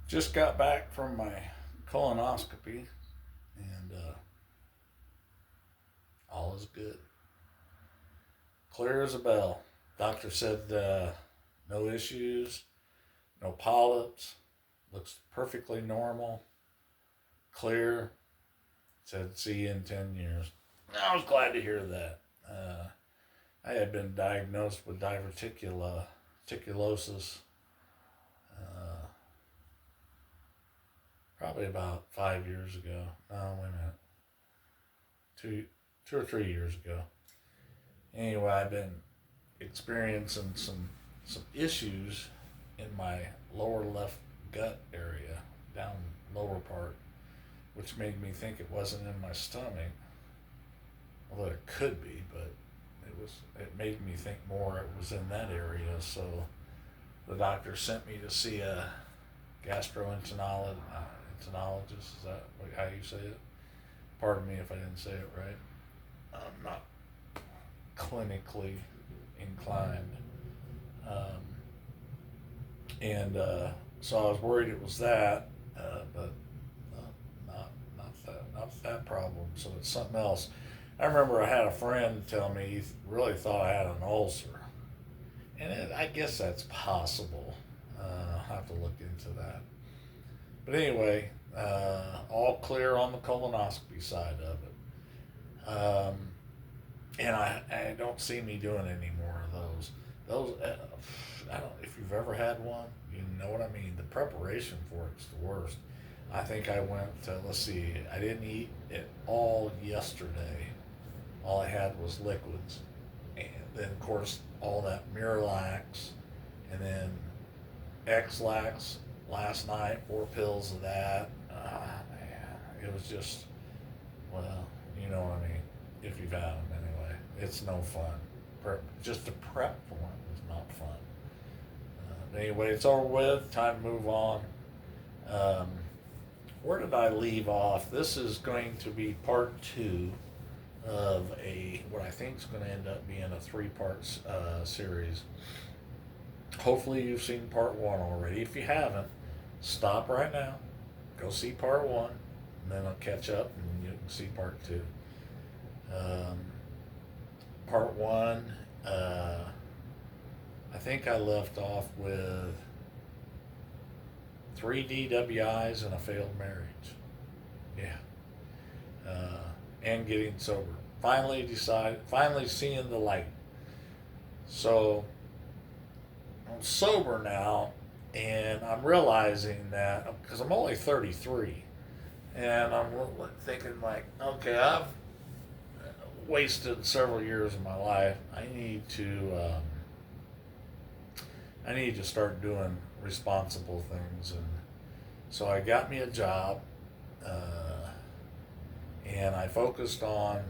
Just got back from my colonoscopy, and all is good. Clear as a bell. Doctor said no issues, no polyps, looks perfectly normal, clear. Said see you in 10 years. I was glad to hear that. I had been diagnosed with diverticulosis uh, probably about 5 years ago. No, wait a minute, 2 or 3 years ago. Anyway, I've been experiencing some issues in my lower left gut area, down lower part, which made me think it wasn't in my stomach, although it could be, but it made me think more it was in that area. So the doctor sent me to see a gastroenterologist. Is that how you say it? Pardon me if I didn't say it right. I'm not clinically inclined. Um, and so I was worried it was that, but not that problem. So it's something else. I remember I had a friend tell me he really thought I had an ulcer, and I guess that's possible. I'll have to look into that. But anyway, all clear on the colonoscopy side of it. And I don't see me doing any more of those. I don't. If you've ever had one, you know what I mean. The preparation for it's the worst. I think I went to, let's see. I didn't eat it all yesterday. All I had was liquids, and then of course all that Miralax, and then X-Lax last night. 4 pills of that. Man, it was just, well, you know what I mean. If you've had them anyway, it's no fun. Just to prep for them is not fun. But anyway, it's over with. Time to move on. Um, where did I leave off? This is going to be part two of a what I think is going to end up being a three-part series. Hopefully, you've seen part one already. If you haven't, stop right now, go see part one, and then I'll catch up and you can see part two. Um, part one, I think I left off with 3 DWIs and a failed marriage. Yeah. And getting sober. Finally seeing the light. So I'm sober now, and I'm realizing that because I'm only 33, and I'm thinking like, okay, I've wasted several years of my life. I need to start doing responsible things, and so I got me a job, and I focused on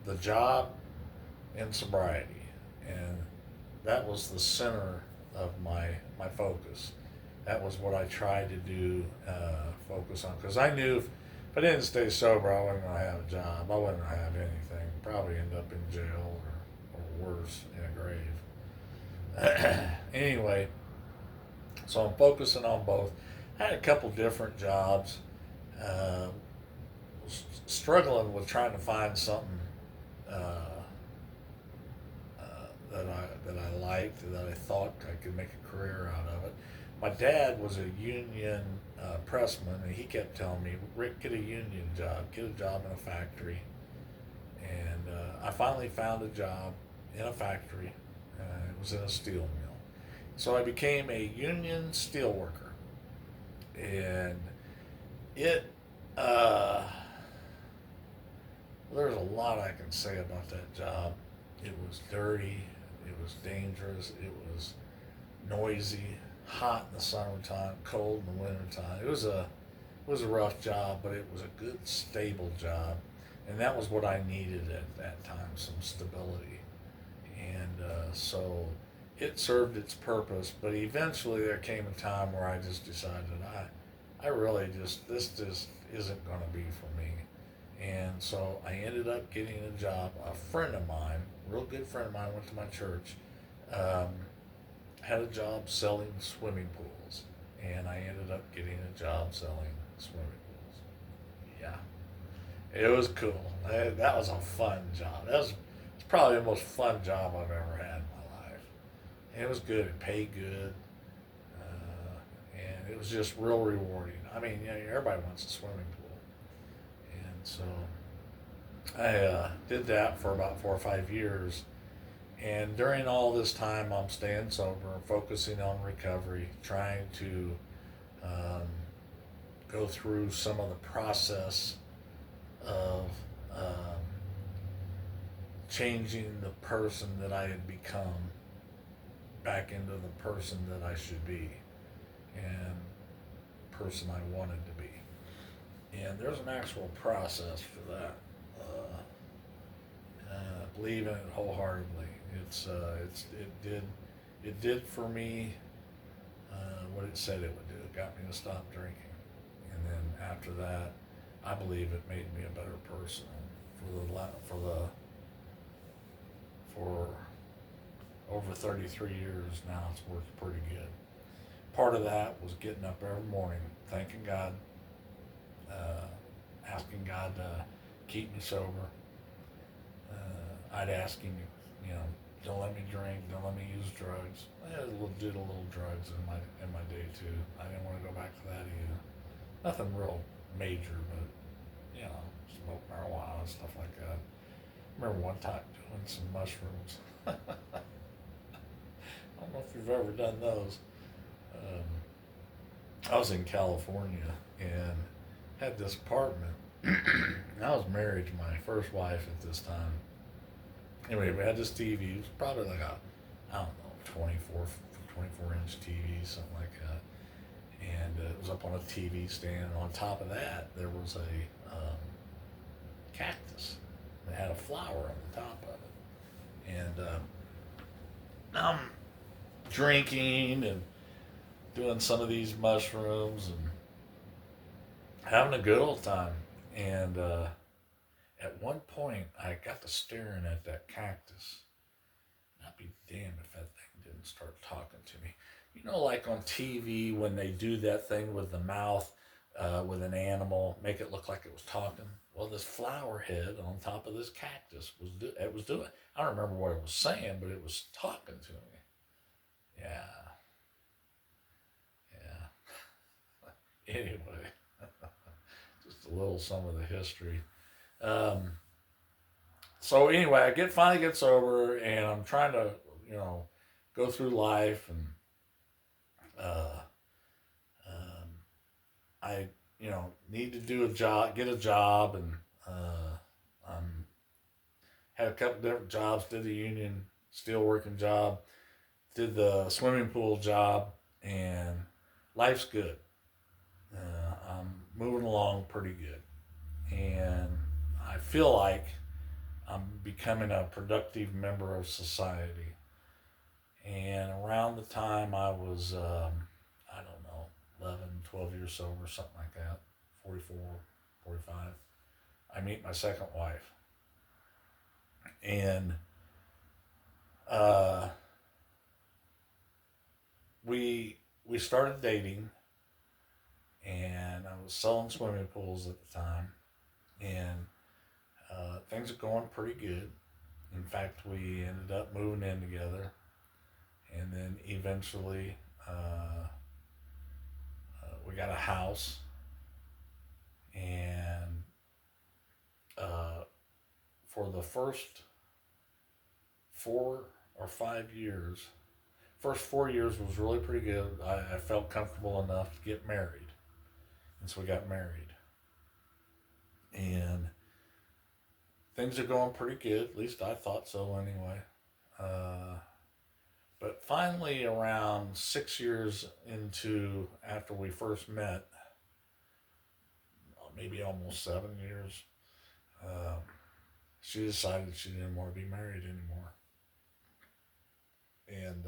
the job and sobriety, and that was the center of my focus. That was what I tried to do, focus on, because I knew if I didn't stay sober, I wasn't going to have a job. I wasn't going to have anything. Probably end up in jail or worse, in a grave. Anyway, so I'm focusing on both. I had a couple different jobs. Uh, Struggling with trying to find something uh, that I liked, that I thought I could make a career out of it. My dad was a union pressman, and he kept telling me, "Rick, get a union job, get a job in a factory." And I finally found a job in a factory. It was in a steel mill. So I became a union steel worker, and it. There's a lot I can say about that job. It was dirty. It was dangerous. It was noisy, hot in the summertime, cold in the wintertime. It was a rough job, but it was a good, stable job, and that was what I needed at that time, some stability. And so it served its purpose. But eventually, there came a time where I just decided I really just this just isn't going to be for me. And so I ended up getting a job. A friend of mine, a real good friend of mine, went to my church, um, had a job selling swimming pools. and I ended up getting a job selling swimming pools. Yeah, it was cool. That was a fun job. It's probably the most fun job I've ever had in my life. It was good. It paid good, and it was just real rewarding. I mean, everybody wants a swimming pool, and so I did that for about 4 or 5 years. And during all this time, I'm staying sober, focusing on recovery, trying to um, go through some of the process of um, changing the person that I had become back into the person that I should be and person I wanted to be. And there's an actual process for that. Believe in it wholeheartedly. It did for me what it said it would do. It got me to stop drinking, and then after that, I believe it made me a better person for over 33 years now. It's worked pretty good. Part of that was getting up every morning, thanking God, uh, asking God to keep me sober. I'd ask him, you know, don't let me drink, don't let me use drugs. Did a little drugs in my day too. I didn't want to go back to that either. Nothing real major, but you know, smoke marijuana and stuff like that. I remember one time doing some mushrooms. I don't know if you've ever done those. Um, I was in California and had this apartment. I was married to my first wife at this time. Anyway, we had this TV. It was probably like a, I don't know, 24 inch TV, something like that. And it was up on a TV stand. And on top of that, there was a cactus that had a flower on the top of it. And I'm drinking and doing some of these mushrooms and having a good old time. And at one point, I got to staring at that cactus. I'd be damned if that thing didn't start talking to me. You know, like on TV when they do that thing with the mouth, with an animal, make it look like it was talking. Well, this flower head on top of this cactus it was doing. I don't remember what it was saying, but it was talking to me. Yeah, yeah. Anyway, just a little some of the history. Um, so anyway, finally get sober, and I'm trying to, you know, go through life, and uh, um, I, need to do a job, get a job, and I'm had a couple different jobs. Did the union steel working job, did the swimming pool job, and life's good. I'm moving along pretty good, and I feel like I'm becoming a productive member of society. And around the time I was, I don't know, 11, 12 years sober, something like that, 44, 45, I meet my second wife. And uh, we started dating, and I was selling swimming pools at the time. And things are going pretty good. In fact, we ended up moving in together, and then eventually we got a house. And uh, for the first 4 or 5 years, first 4 years was really pretty good. I felt comfortable enough to get married, and so we got married, and things are going pretty good. At least I thought so anyway. Uh, but finally, around 6 years into after we first met, maybe almost 7 years, um, she decided she didn't want to be married anymore, and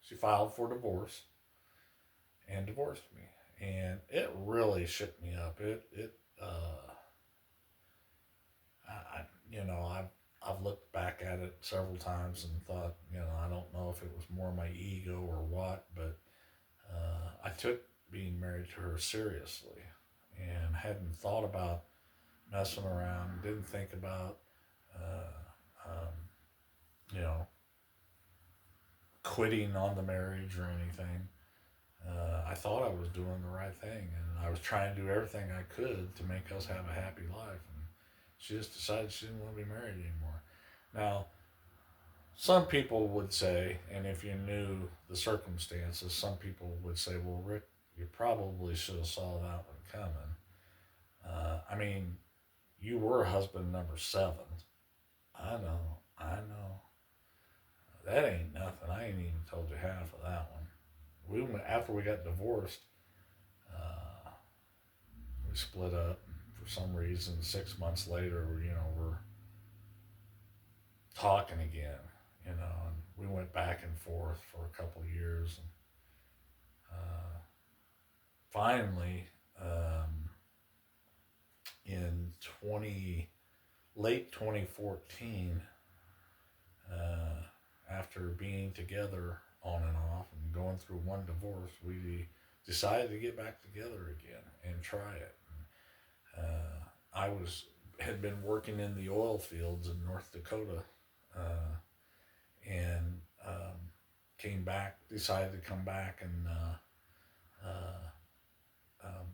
she filed for divorce and divorced me, and it really shook me up. I I've looked back at it several times and thought, I don't know if it was more my ego or what, but I took being married to her seriously and hadn't thought about messing around, didn't think about, um, you know, quitting on the marriage or anything. I thought I was doing the right thing, and I was trying to do everything I could to make us have a happy life. And she just decided she didn't want to be married anymore. Now, some people would say, and if you knew the circumstances, some people would say, "Well, Rick, you probably should have saw that one coming." I mean, you were husband number seven. I know. That ain't nothing. I ain't even told you half of that one. We went after we got divorced. Uh, we split up for some reason. 6 months later, we're talking again. And we went back and forth for a couple of years. And finally, in 20 late 2014, uh, after being together on and off and going through one divorce, we decided to get back together again and try it. I was had been working in the oil fields in North Dakota, uh, and came back. Decided to come back and um,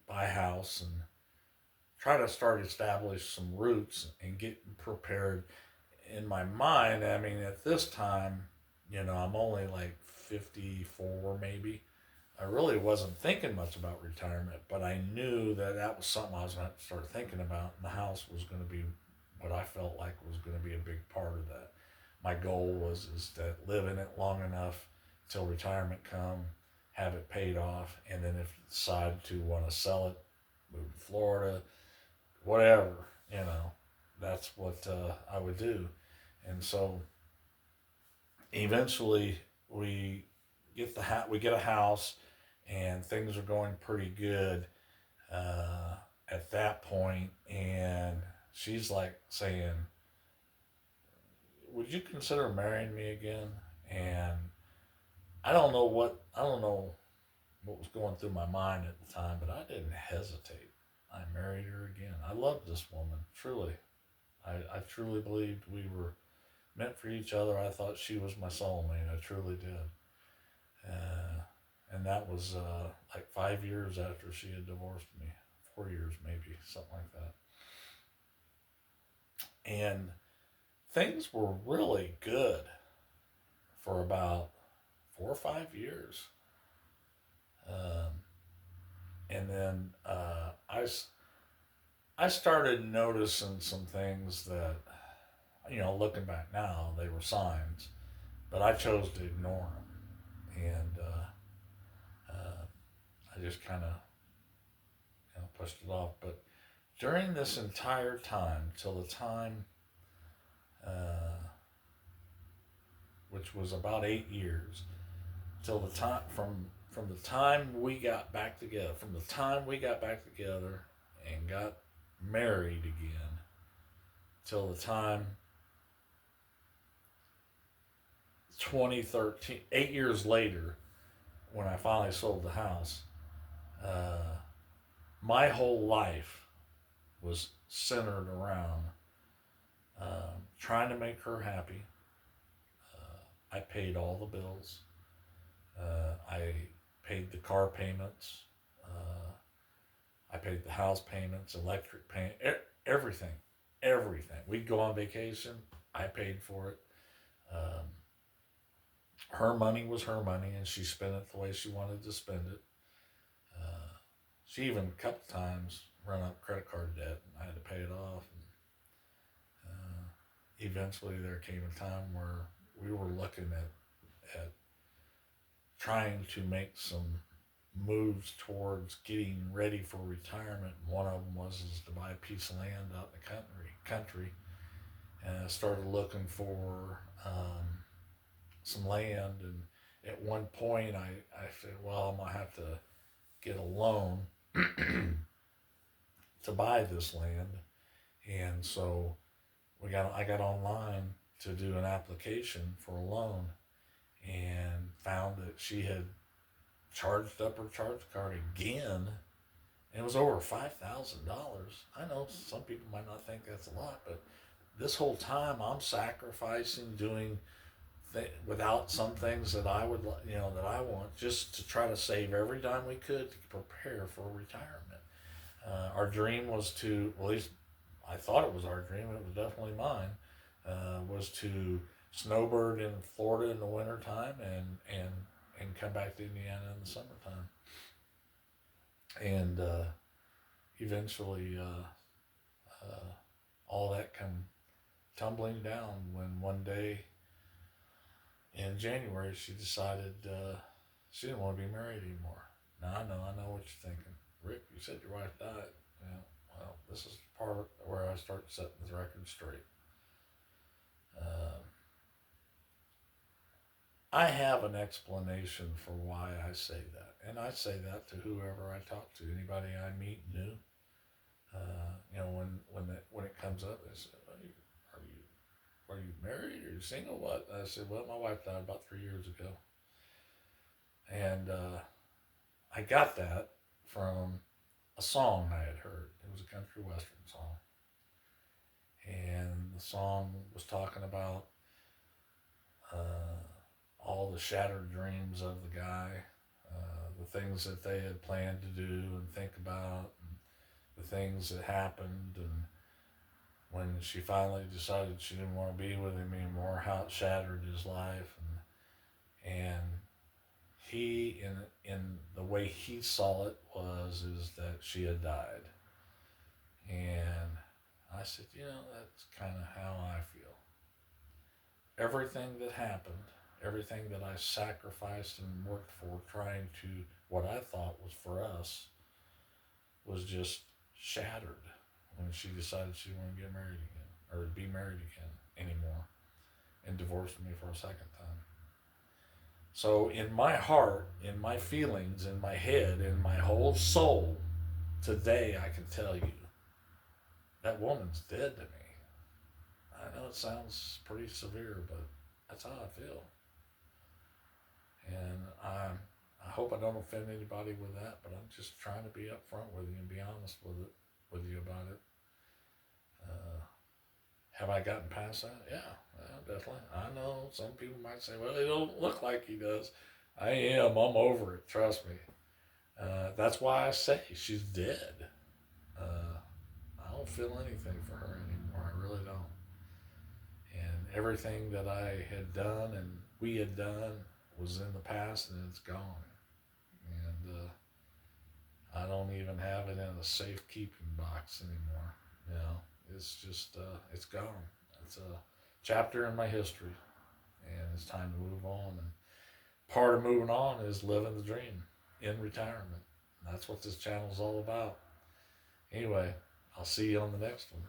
buy a house and try to start establish some roots and get prepared in my mind. I mean, at this time, I'm only like 54 maybe. I really wasn't thinking much about retirement, but I knew that that was something I was going to have to start thinking about. And the house was going to be what I felt like was going to be a big part of that. My goal was is to live in it long enough till retirement come, have it paid off, and then if you decide to want to sell it, move to Florida, whatever, you know, that's what I would do. And so eventually we get a house, and things are going pretty good uh, at that point. And she's like saying, "Would you consider marrying me again?" And I don't know what was going through my mind at the time, but I didn't hesitate. I married her again. I loved this woman truly. I truly believed we were meant for each other. I thought she was my soulmate. I truly did. Uh, and that was like 5 years after she had divorced me, 4 years maybe, something like that. And things were really good for about 4 or 5 years. Um, and then I started noticing some things that, looking back now, they were signs, but I chose to ignore them. And I just kind of pushed it off. But during this entire time, till the time, uh, which was about 8 years, till the time from the time we got back together, from the time we got back together and got married again, till the time 2013, 8 years later, when I finally sold the house, uh, my whole life was centered around trying to make her happy. I paid all the bills. I paid the car payments. I paid the house payments, electric payment, everything, everything. We'd go on vacation. I paid for it. Um, her money was her money, and she spent it the way she wanted to spend it. Uh, she even a couple times run up credit card debt, and I had to pay it off. And eventually, there came a time where we were looking at trying to make some moves towards getting ready for retirement. One of them was is to buy a piece of land out in the country, and I started looking for some land. And at one point, I said, well, I'm gonna have to get a loan to buy this land. And so I got online to do an application for a loan, and found that she had charged up her charge card again, and it was over $5,000. I know some people might not think that's a lot, but this whole time I'm sacrificing, doing without some things that I would, that I want, just to try to save every dime we could to prepare for retirement. Our dream was to, well, at least I thought it was our dream. It was definitely mine. Was to snowbird in Florida in the wintertime and come back to Indiana in the summertime. And eventually, all that come tumbling down when one day in January she decided she didn't want to be married anymore. Now I know what you're thinking. Rick, you said your wife died. Yeah, well, this is part of where I start setting the record straight. Uh, I have an explanation for why I say that, and I say that to whoever I talk to, anybody I meet new. When it comes up, they say, "Are you are you married? Are you single? What?" I said, "Well, my wife died about 3 years ago," and I got that from a song I had heard. It was a country western song, and the song was talking about uh, all the shattered dreams of the guy, the things that they had planned to do and think about, and the things that happened, and when she finally decided she didn't want to be with him anymore, how it shattered his life, and he in the way he saw it was is that she had died, and I said, that's kind of how I feel. Everything that happened, everything that I sacrificed and worked for, trying to what I thought was for us, was just shattered when she decided she didn't want to get married again or be married again anymore and divorced me for a second time. So, in my heart, in my feelings, in my head, in my whole soul, today I can tell you that woman's dead to me. I know it sounds pretty severe, but that's how I feel. And I hope I don't offend anybody with that, but I'm just trying to be upfront with you and be honest with you about it. Uh, have I gotten past that? Yeah, definitely. I know some people might say, well, he don't look like he does. I am. I'm over it. Trust me. That's why I say she's dead. Uh, I don't feel anything for her anymore. I really don't. And everything that I had done and we had done was in the past and it's gone. And I don't even have it in a safekeeping box anymore. It's just, it's gone. It's a chapter in my history, and it's time to move on. And part of moving on is living the dream in retirement. And that's what this channel is all about. Anyway, I'll see you on the next one.